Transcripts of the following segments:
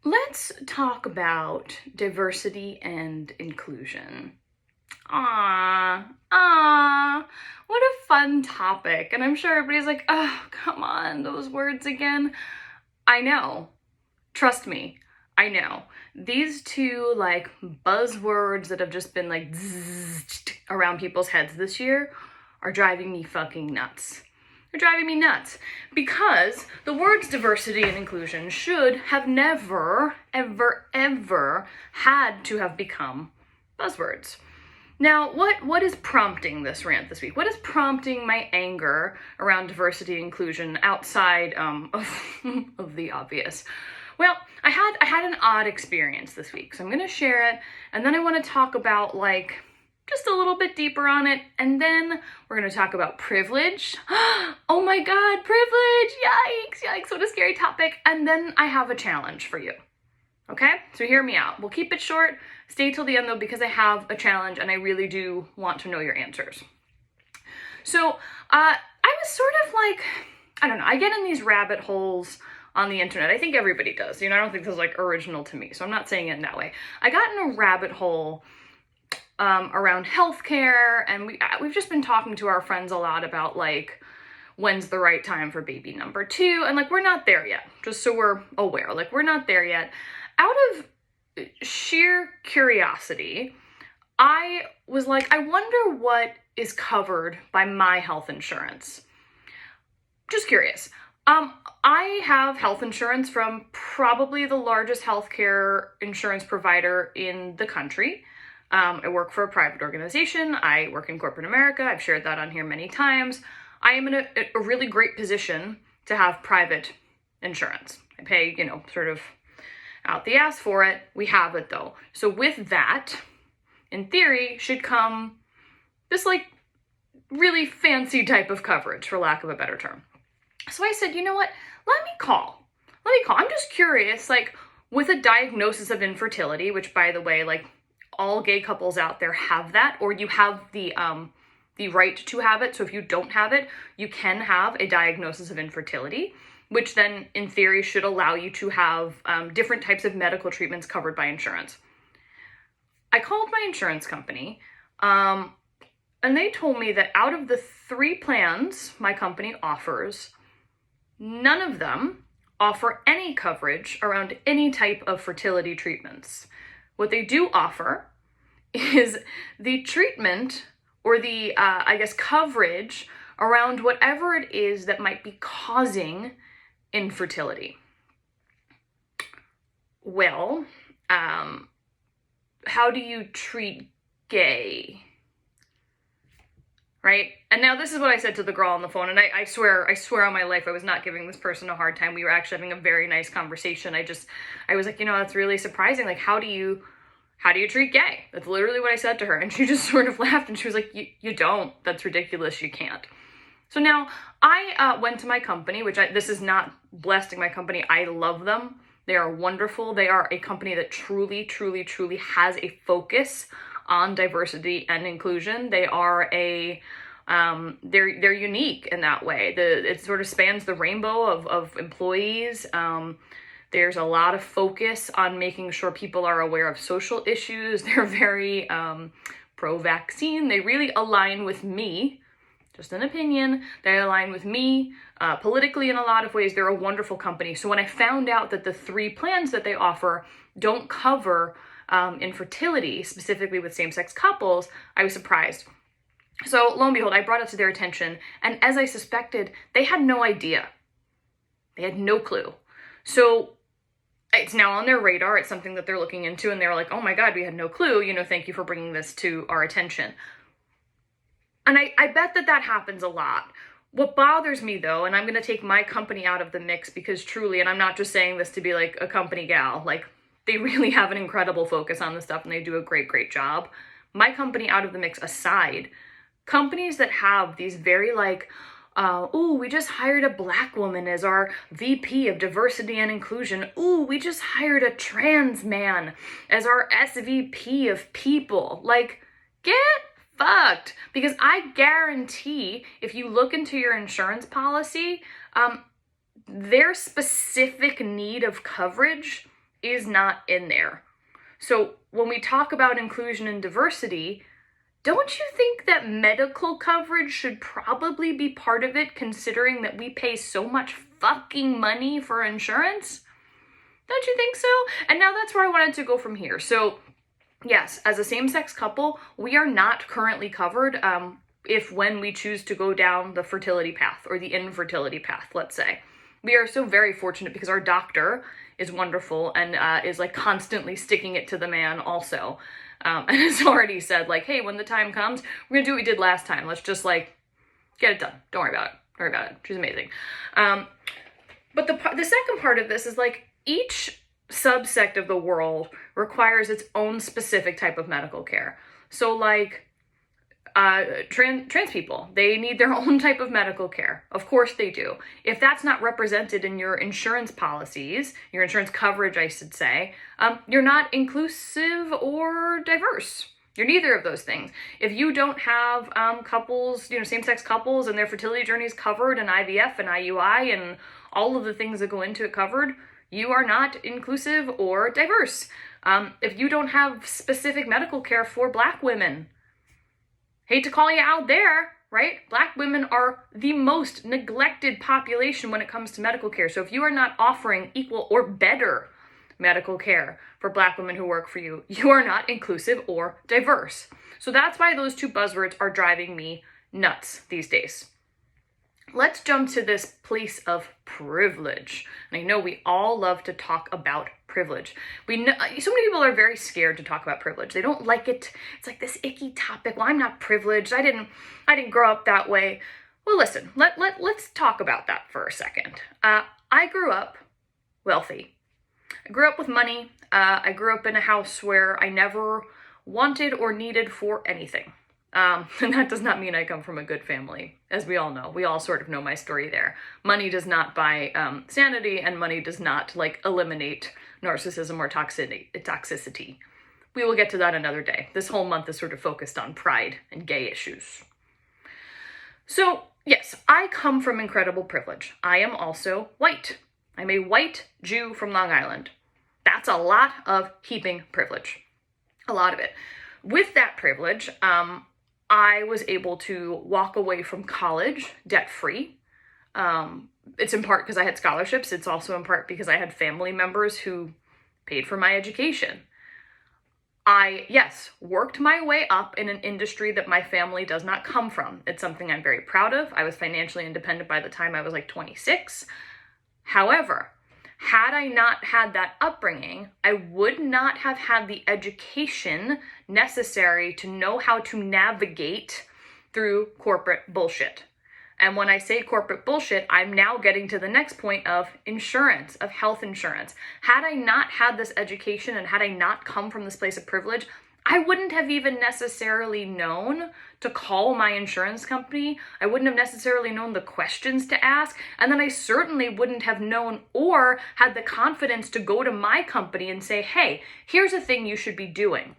Let's talk about diversity and inclusion. What a fun topic. And I'm sure everybody's like, oh, come on, those words again. I know. Trust me, I know. These two, buzzwords that have just been, zzz around people's heads this year are driving me fucking nuts. They're driving me nuts because the words diversity and inclusion should have never, ever, ever had to have become buzzwords. Now, what is prompting this rant this week? What is prompting my anger around diversity and inclusion outside of the obvious? Well, I had an odd experience this week, so I'm going to share it, and then I want to talk about just a little bit deeper on it, and then we're going to talk about privilege. Oh my god, privilege! Yikes, what a scary topic. And then I have a challenge for you. Okay? So hear me out. We'll keep it short. Stay till the end though, because I have a challenge and I really do want to know your answers. So, I was sort of I don't know, I get in these rabbit holes on the internet. I think everybody does. I don't think this is original to me, so I'm not saying it in that way. I got in a rabbit hole around healthcare, and we've just been talking to our friends a lot about when's the right time for baby number 2, and we're not there yet, just so we're aware, we're not there yet. Out of sheer curiosity, I was I wonder what is covered by my health insurance. Just curious. I have health insurance from probably the largest healthcare insurance provider in the country. I work for a private organization. I work in corporate America. I've shared that on here many times. I am in a really great position to have private insurance. I pay, sort of out the ass for it. We have it though. So with that, in theory, should come this really fancy type of coverage, for lack of a better term. So I said, you know what? Let me call. I'm just curious, with a diagnosis of infertility, which by the way, all gay couples out there have that, or you have the right to have it. So if you don't have it, you can have a diagnosis of infertility, which then in theory should allow you to have different types of medical treatments covered by insurance. I called my insurance company, and they told me that out of the 3 plans my company offers, none of them offer any coverage around any type of fertility treatments. What they do offer is the treatment or the, coverage around whatever it is that might be causing infertility. Well, how do you treat gay? Right? And now this is what I said to the girl on the phone, and I swear on my life I was not giving this person a hard time. We were actually having a very nice conversation. I was like, that's really surprising. How do you treat gay? That's literally what I said to her. And she just sort of laughed and she was like, you don't. That's ridiculous. You can't. So now I went to my company, this is not blasting my company. I love them. They are wonderful. They are a company that truly, truly, truly has a focus on diversity and inclusion. They are they're unique in that way. It sort of spans the rainbow of employees. There's a lot of focus on making sure people are aware of social issues. They're very pro-vaccine. They really align with me. Just an opinion. They align with me politically in a lot of ways. They're a wonderful company. So when I found out that the 3 plans that they offer don't cover infertility, specifically with same-sex couples, I was surprised. So lo and behold, I brought it to their attention. And as I suspected, they had no idea. They had no clue. So it's now on their radar. It's something that they're looking into, and they're like, oh my god, we had no clue. Thank you for bringing this to our attention. And I bet that happens a lot. What bothers me though, and I'm going to take my company out of the mix because truly, and I'm not just saying this to be a company gal, they really have an incredible focus on this stuff and they do a great, great job. My company out of the mix aside, companies that have these very we just hired a Black woman as our VP of diversity and inclusion. We just hired a trans man as our SVP of people. Get fucked. Because I guarantee if you look into your insurance policy, their specific need of coverage is not in there. So when we talk about inclusion and diversity, don't you think that medical coverage should probably be part of it, considering that we pay so much fucking money for insurance? Don't you think so? And now that's where I wanted to go from here. So yes, as a same-sex couple, we are not currently covered when we choose to go down the fertility path or the infertility path, let's say. We are so very fortunate because our doctor is wonderful and is like constantly sticking it to the man also. And has already said like, hey, when the time comes, we're gonna do what we did last time. Let's just like get it done. Don't worry about it. Don't worry about it. She's amazing. But the second part of this is like each subsect of the world requires its own specific type of medical care. So like trans people, they need their own type of medical care. Of course they do. If that's not represented in your insurance policies, your insurance coverage, I should say, you're not inclusive or diverse. You're neither of those things. If you don't have couples, same-sex couples and their fertility journeys covered and IVF and IUI and all of the things that go into it covered, you are not inclusive or diverse. If you don't have specific medical care for Black women, hate to call you out there, right? Black women are the most neglected population when it comes to medical care. So if you are not offering equal or better medical care for Black women who work for you, you are not inclusive or diverse. So that's why those two buzzwords are driving me nuts these days. Let's jump to this place of privilege. And I know we all love to talk about privilege. We know so many people are very scared to talk about privilege. They don't like it. It's like this icky topic. Well, I'm not privileged. I didn't grow up that way. Well, listen, let's talk about that for a second. I grew up wealthy. I grew up with money. I grew up in a house where I never wanted or needed for anything. And that does not mean I come from a good family, as we all know. We all sort of know my story there. Money does not buy sanity, and money does not eliminate narcissism or toxicity. We will get to that another day. This whole month is sort of focused on pride and gay issues. So yes, I come from incredible privilege. I am also white. I'm a white Jew from Long Island. That's a lot of heaping privilege. A lot of it. With that privilege, I was able to walk away from college debt-free. It's in part because I had scholarships. It's also in part because I had family members who paid for my education. I, yes, worked my way up in an industry that my family does not come from. It's something I'm very proud of. I was financially independent by the time I was 26. However, had I not had that upbringing, I would not have had the education necessary to know how to navigate through corporate bullshit. And when I say corporate bullshit, I'm now getting to the next point of insurance, of health insurance. Had I not had this education and had I not come from this place of privilege, I wouldn't have even necessarily known to call my insurance company. I wouldn't have necessarily known the questions to ask. And then I certainly wouldn't have known or had the confidence to go to my company and say, hey, here's a thing you should be doing.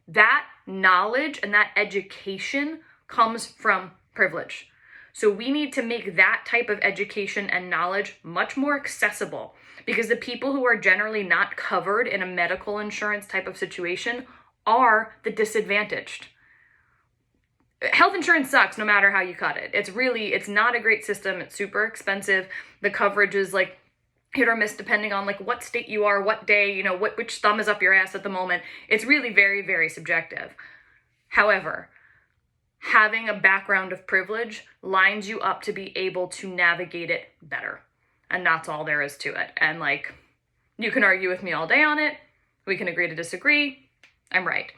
That knowledge and that education comes from privilege. So we need to make that type of education and knowledge much more accessible, because the people who are generally not covered in a medical insurance type of situation are the disadvantaged. Health insurance sucks no matter how you cut it. It's not a great system. It's super expensive. The coverage is hit or miss depending on what state you are, what day, which thumb is up your ass at the moment. It's really very, very subjective. However, having a background of privilege lines you up to be able to navigate it better. And that's all there is to it. And you can argue with me all day on it. We can agree to disagree. I'm right.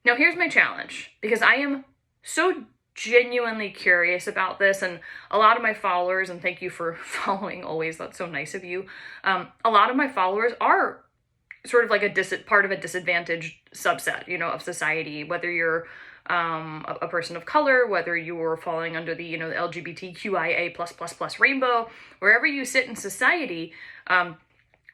Now here's my challenge, because I am so genuinely curious about this, and a lot of my followers, and thank you for following always, that's so nice of you. A lot of my followers are sort of part of a disadvantaged subset, of society, whether you're a person of color, whether you're falling under the, the LGBTQIA+++ rainbow, wherever you sit in society,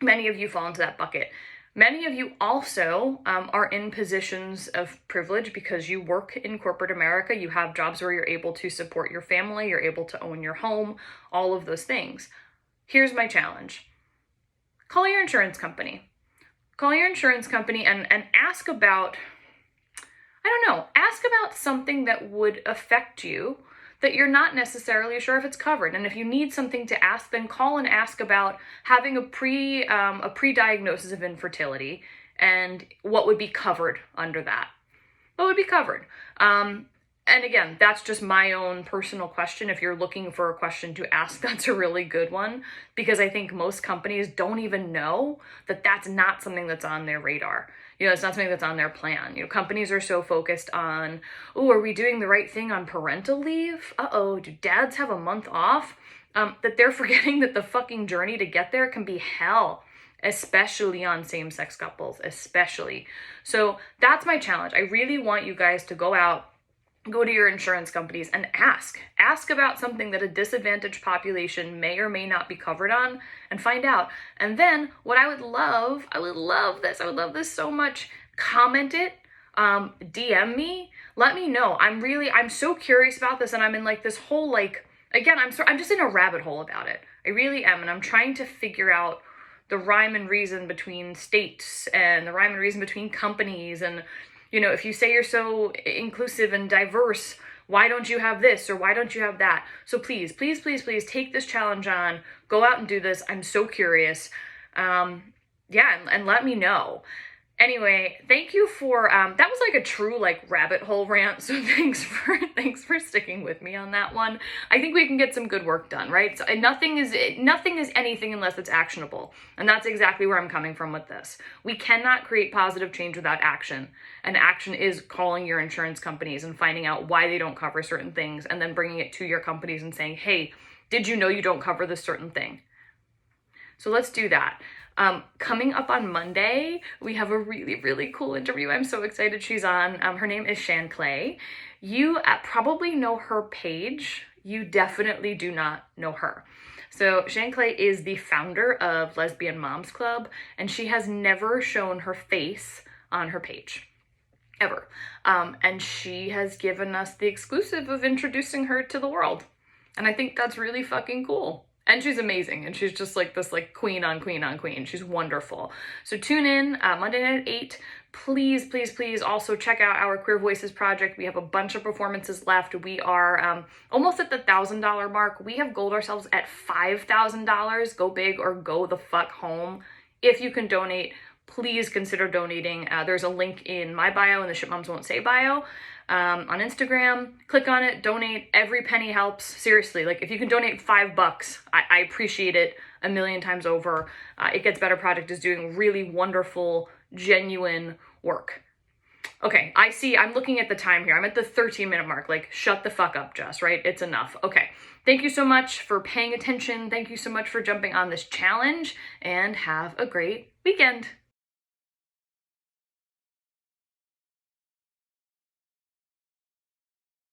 many of you fall into that bucket. Many of you also are in positions of privilege because you work in corporate America. You have jobs where you're able to support your family, you're able to own your home, all of those things. Here's my challenge. Call your insurance company. Call your insurance company and ask about, I don't know, ask about something that would affect you that you're not necessarily sure if it's covered. And if you need something to ask, then call and ask about having a pre-diagnosis of infertility and what would be covered under that. What would be covered? And again, that's just my own personal question. If you're looking for a question to ask, that's a really good one, because I think most companies don't even know that that's not something that's on their radar. It's not something that's on their plan. Companies are so focused on, oh, are we doing the right thing on parental leave? Uh-oh, do dads have a month off? That they're forgetting that the fucking journey to get there can be hell, especially on same-sex couples, especially. So that's my challenge. I really want you guys to go to your insurance companies and ask about something that a disadvantaged population may or may not be covered on, and find out. And then what I would love this so much, comment it, DM me, let me know. I'm so curious about this, and I'm in like this whole, like, again, I'm just in a rabbit hole about it. I really am, and I'm trying to figure out the rhyme and reason between states and the rhyme and reason between companies. And if you say you're so inclusive and diverse, why don't you have this or why don't you have that? So please, please, please, please take this challenge on. Go out and do this. I'm so curious. And let me know. Anyway, thank you for, that was like a true like rabbit hole rant. So thanks for sticking with me on that one. I think we can get some good work done, right? So nothing is anything unless it's actionable. And that's exactly where I'm coming from with this. We cannot create positive change without action. And action is calling your insurance companies and finding out why they don't cover certain things, and then bringing it to your companies and saying, hey, did you know you don't cover this certain thing? So let's do that. Coming up on Monday, we have a really, really cool interview. I'm so excited she's on. Her name is Shan Clay. You probably know her page. You definitely do not know her. So Shan Clay is the founder of Lesbian Moms Club, and she has never shown her face on her page, ever. And she has given us the exclusive of introducing her to the world. And I think that's really fucking cool. And she's amazing, and she's just like this like queen on queen on queen. She's wonderful. So tune in Monday night at 8. Please, please, please also check out our Queer Voices project. We have a bunch of performances left. We are almost at the $1,000 mark. We have goaled ourselves at $5,000. Go big or go the fuck home. If you can donate, please consider donating. There's a link in my bio, in the Shit Moms Won't Say bio. On Instagram, click on it, donate. Every penny helps. Seriously, like if you can donate $5, I appreciate it a million times over. It Gets Better Project is doing really wonderful, genuine work. Okay, I'm looking at the time here. I'm at the 13-minute mark. Like, shut the fuck up, Jess, right? It's enough. Okay, thank you so much for paying attention. Thank you so much for jumping on this challenge, and have a great weekend.